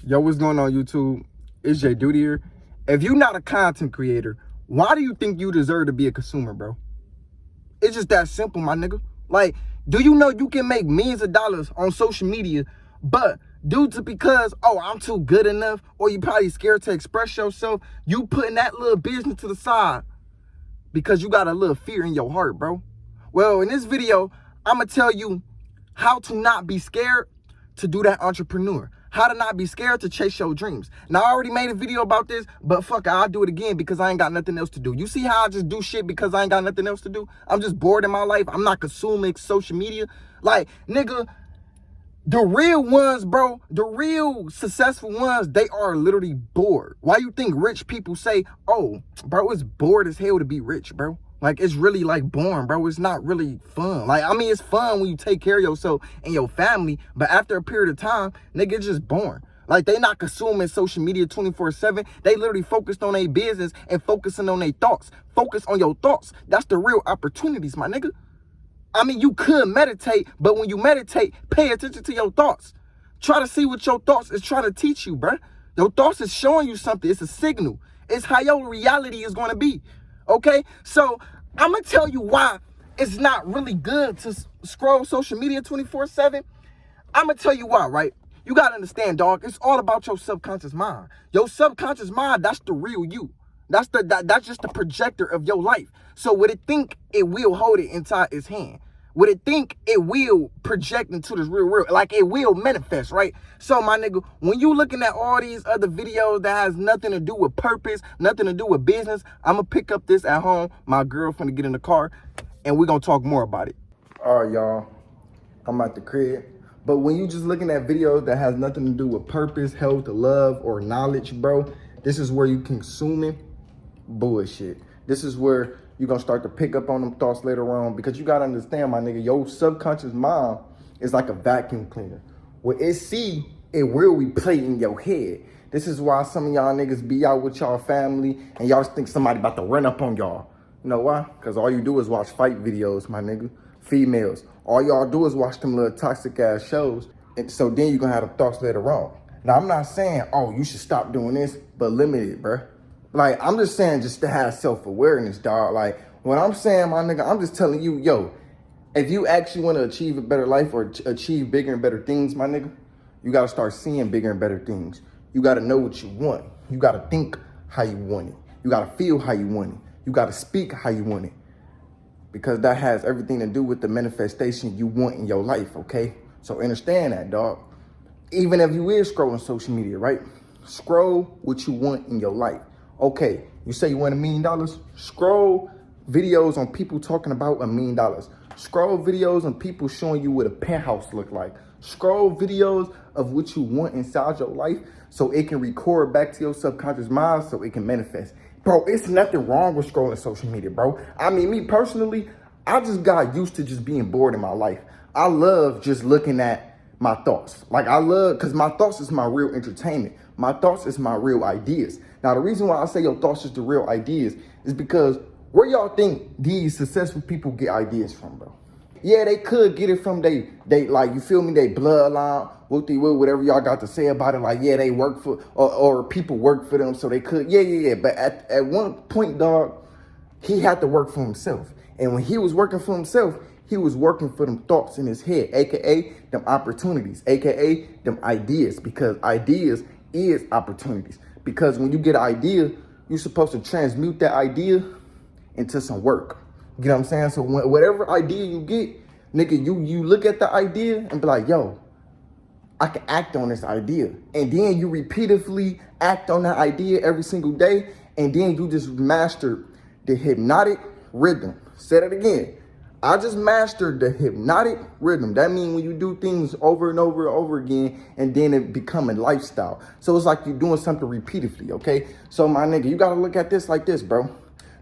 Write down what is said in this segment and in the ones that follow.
Yo, what's going on YouTube? It's Jayyduty here. If you're not a content creator, why do you think you deserve to be a consumer, bro? It's just that simple, my nigga. Like, do you know you can make millions of dollars on social media, but due to because, oh, I'm too good enough, or you probably scared to express yourself, you putting that little business to the side because you got a little fear in your heart, bro? Well, in this video, I'm going to tell you how to not be scared to do that entrepreneur. How to not be scared to chase your dreams. Now, I already made a video about this, but fuck it, I'll do it again because I ain't got nothing else to do. You see how I just do shit because I ain't got nothing else to do? I'm just bored in my life. I'm not consuming social media. Like, nigga, the real ones, bro, the real successful ones, they are literally bored. Why you think rich people say, oh, bro, it's bored as hell to be rich, bro? Like, it's really, like, boring, bro. It's not really fun. Like, I mean, it's fun when you take care of yourself and your family, but after a period of time, nigga, it's just boring. Like, they not consuming social media 24/7. They literally focused on their business and focusing on their thoughts. Focus on your thoughts. That's the real opportunities, my nigga. I mean, you could meditate, but when you meditate, pay attention to your thoughts. Try to see what your thoughts is trying to teach you, bruh. Your thoughts is showing you something. It's a signal. It's how your reality is going to be. Okay? So, I'm going to tell you why it's not really good to scroll social media 24/7. I'm going to tell you why, right? You got to understand, dog, it's all about your subconscious mind. Your subconscious mind, that's the real you. That's just the projector of your life. So what it think, it will hold it inside its hand. What it think, it will project into this real world. Like, it will manifest, right? So, my nigga, when you looking at all these other videos that has nothing to do with purpose, nothing to do with business, I'm going to pick up this at home. My girlfriend to get in the car, and we're going to talk more about it. All right, y'all. I'm at the crib. But when you just looking at videos that has nothing to do with purpose, health, love, or knowledge, bro, this is where you consuming bullshit. This is where you're going to start to pick up on them thoughts later on, because you got to understand, my nigga, your subconscious mind is like a vacuum cleaner. What it see, it will replay in your head. This is why some of y'all niggas be out with y'all family and y'all think somebody about to run up on y'all. You know why? Because all you do is watch fight videos, my nigga. Females. All y'all do is watch them little toxic ass shows. And so then you're going to have the thoughts later on. Now, I'm not saying, oh, you should stop doing this, but limit it, bruh. Like, I'm just saying just to have self-awareness, dog. Like, what I'm saying, my nigga, I'm just telling you, yo, if you actually want to achieve a better life or achieve bigger and better things, my nigga, you got to start seeing bigger and better things. You got to know what you want. You got to think how you want it. You got to feel how you want it. You got to speak how you want it. Because that has everything to do with the manifestation you want in your life, okay? So understand that, dog. Even if you is scrolling social media, right? Scroll what you want in your life. Okay, you say you want $1 million? Scroll videos on people talking about $1 million. Scroll videos on people showing you what a penthouse look like. Scroll videos of what you want inside your life so it can record back to your subconscious mind so it can manifest. Bro, it's nothing wrong with scrolling social media, bro. I mean, me personally, I just got used to just being bored in my life. I love just looking at my thoughts. Like, I love, because my thoughts is my real entertainment. My thoughts is my real ideas. Now, the reason why I say your thoughts is the real ideas is because where y'all think these successful people get ideas from, bro? Yeah, they could get it from they like, you feel me, they bloodline, whatever y'all got to say about it. Like, yeah, they work for, or people work for them, so they could. Yeah. But at one point, dog, he had to work for himself. And when he was working for himself, he was working for them thoughts in his head, aka them opportunities, aka them ideas, because ideas is opportunities. Because when you get an idea, you're supposed to transmute that idea into some work. You know what I'm saying? So whatever idea you get, nigga, you look at the idea and be like, yo, I can act on this idea. And then you repeatedly act on that idea every single day. And then you just master the hypnotic rhythm. Say that again. I just mastered the hypnotic rhythm. That means when you do things over and over and over again, and then it become a lifestyle. So it's like you're doing something repeatedly, okay? So my nigga, you gotta look at this like this, bro.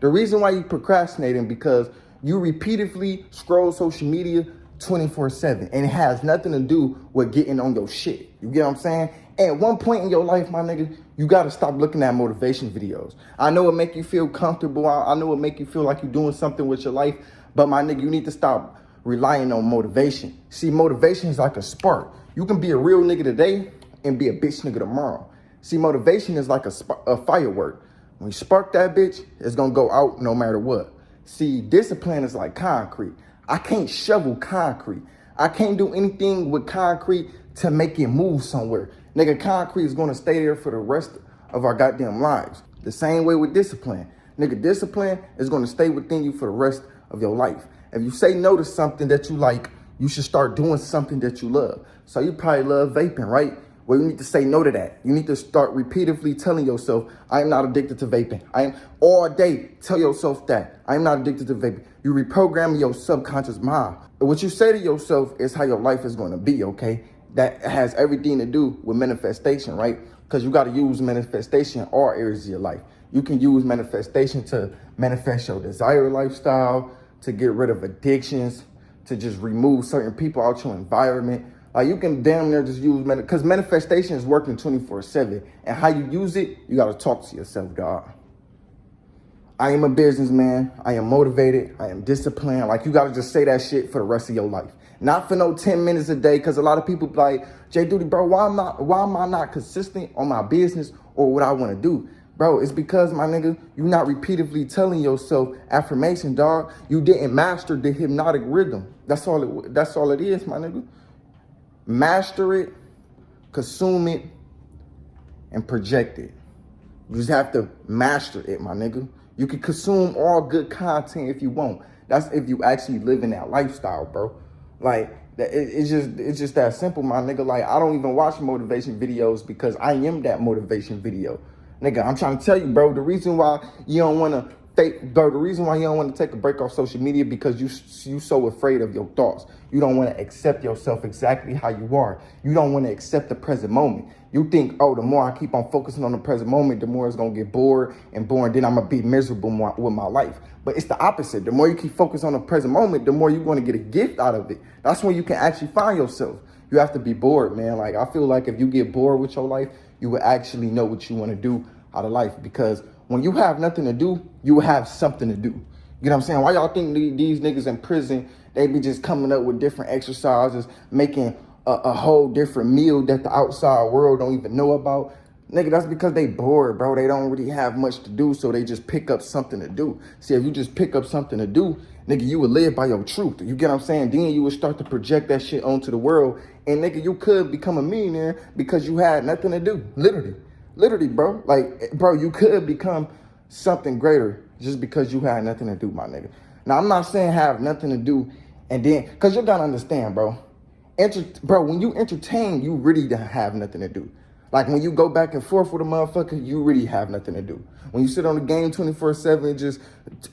The reason why you procrastinating because you repeatedly scroll social media 24/7, and it has nothing to do with getting on your shit. You get what I'm saying? At one point in your life, my nigga, you got to stop looking at motivation videos. I know it make you feel comfortable. I know it make you feel like you're doing something with your life. But my nigga, you need to stop relying on motivation. See, motivation is like a spark. You can be a real nigga today and be a bitch nigga tomorrow. See, motivation is like a firework. When you spark that bitch, it's gonna go out no matter what. See, discipline is like concrete. I can't shovel concrete. I can't do anything with concrete to make it move somewhere. Nigga, concrete is gonna stay there for the rest of our goddamn lives. The same way with discipline. Nigga, discipline is gonna stay within you for the rest of your life. If you say no to something that you like, you should start doing something that you love. So you probably love vaping, right? Well, you need to say no to that. You need to start repeatedly telling yourself, I am not addicted to vaping. I am all day, tell yourself that. I am not addicted to vaping. You reprogram your subconscious mind. What you say to yourself is how your life is going to be, okay? That has everything to do with manifestation, right? Because you got to use manifestation in all areas of your life. You can use manifestation to manifest your desired lifestyle, to get rid of addictions, to just remove certain people out your environment. Like you can damn near just use because manifestation is working 24/7. And how you use it, you got to talk to yourself, dog. I am a businessman. I am motivated. I am disciplined. Like you got to just say that shit for the rest of your life. Not for no 10 minutes a day. Because a lot of people be like, Jayyduty, bro, why am I not consistent on my business or what I want to do? Bro, it's because, my nigga, you're not repeatedly telling yourself affirmation, dog. You didn't master the hypnotic rhythm. That's all it is, my nigga. Master it, consume it, and project it. You just have to master it, my nigga. You can consume all good content if you want. That's if you actually live in that lifestyle, bro. Like, it's just that simple, my nigga. Like, I don't even watch motivation videos because I am that motivation video. Nigga, I'm trying to tell you, bro, the reason why you don't want to the reason why you don't want to take a break off social media because you so afraid of your thoughts. You don't want to accept yourself exactly how you are. You don't want to accept the present moment. You think, oh, the more I keep on focusing on the present moment, the more it's going to get bored and boring. Then I'm going to be miserable with my life. But it's the opposite. The more you keep focusing on the present moment, the more you're going to get a gift out of it. That's when you can actually find yourself. You have to be bored, man. Like, I feel like if you get bored with your life, you will actually know what you want to do out of life. Because when you have nothing to do, you will have something to do. You know what I'm saying? Why y'all think these niggas in prison, they be just coming up with different exercises, making a whole different meal that the outside world don't even know about? Nigga, that's because they bored, bro. They don't really have much to do, so they just pick up something to do. See, if you just pick up something to do, nigga, you would live by your truth. You get what I'm saying? Then you would start to project that shit onto the world. And nigga, you could become a millionaire because you had nothing to do. Literally, bro. Like, bro, you could become something greater just because you had nothing to do, my nigga. Now, I'm not saying have nothing to do and then, because you gotta understand, bro. Bro, when you entertain, you really don't have nothing to do. Like, when you go back and forth with a motherfucker, you really have nothing to do. When you sit on the game 24/7 just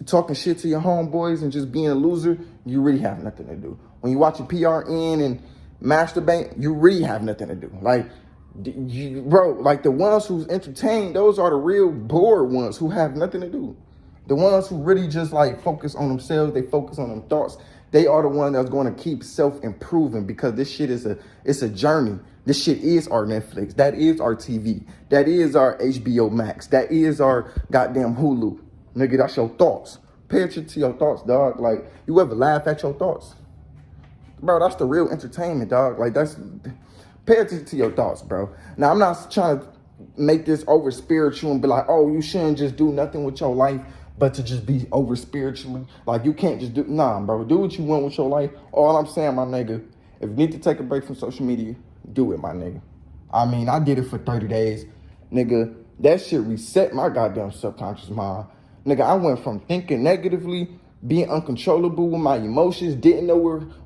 talking shit to your homeboys and just being a loser, you really have nothing to do. When you watch a PRN and masturbate, you really have nothing to do. Like, bro, like the ones who's entertained, those are the real bored ones who have nothing to do. The ones who really just like focus on themselves, they focus on them thoughts. They are the one that's going to keep self-improving because this shit it's a journey. This shit is our Netflix. That is our TV. That is our HBO Max. That is our goddamn Hulu. Nigga, that's your thoughts. Pay attention to your thoughts, dog. Like, you ever laugh at your thoughts? Bro, that's the real entertainment, dog. Like, pay attention to your thoughts, bro. Now, I'm not trying to make this over spiritual and be like, oh, you shouldn't just do nothing with your life, but to just be over spiritually. Like, you can't just do, nah, bro. Do what you want with your life. All I'm saying, my nigga, if you need to take a break from social media, do it, my nigga. I mean, I did it for 30 days. Nigga, that shit reset my goddamn subconscious mind. Nigga, I went from thinking negatively, being uncontrollable with my emotions, didn't know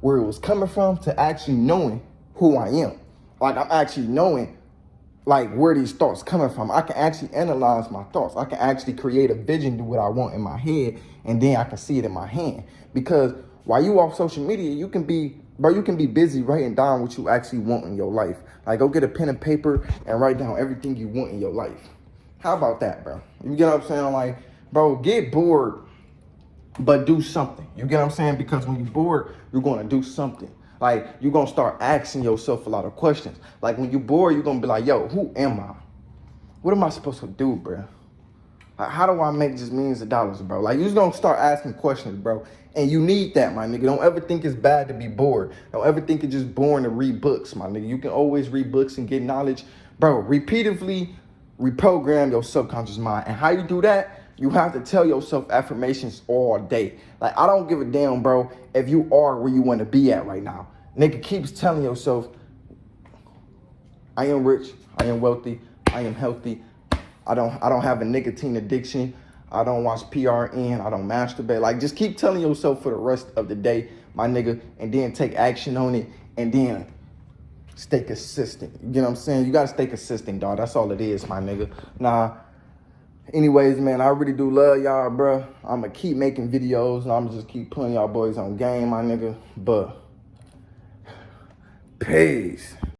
where it was coming from, to actually knowing who I am. Like, I'm actually knowing, like, where these thoughts coming from. I can actually analyze my thoughts. I can actually create a vision, do what I want in my head, and then I can see it in my hand. Because while you off social media, you can be busy writing down what you actually want in your life. Like, go get a pen and paper and write down everything you want in your life. How about that, bro? You get what I'm saying? Like, bro, get bored, but do something. You get what I'm saying? Because when you're bored, you're going to do something. Like, you're going to start asking yourself a lot of questions. Like, when you're bored, you're going to be like, yo, who am I? What am I supposed to do, bro? Like, how do I make just millions of dollars, bro? Like, you're just gonna start asking questions, bro. And you need that, my nigga. Don't ever think it's bad to be bored. Don't ever think it's just boring to read books, my nigga. You can always read books and get knowledge. Bro, repeatedly reprogram your subconscious mind. And how you do that, you have to tell yourself affirmations all day. Like, I don't give a damn, bro, if you are where you want to be at right now. Nigga keeps telling yourself, I am rich, I am wealthy, I am healthy. I don't have a nicotine addiction. I don't watch PRN. I don't masturbate. Like, just keep telling yourself for the rest of the day, my nigga, and then take action on it, and then stay consistent. You get what I'm saying? You gotta stay consistent, dog. That's all it is, my nigga. Nah. Anyways, man, I really do love y'all, bro. I'ma keep making videos, and I'ma just keep putting y'all boys on game, my nigga. But peace.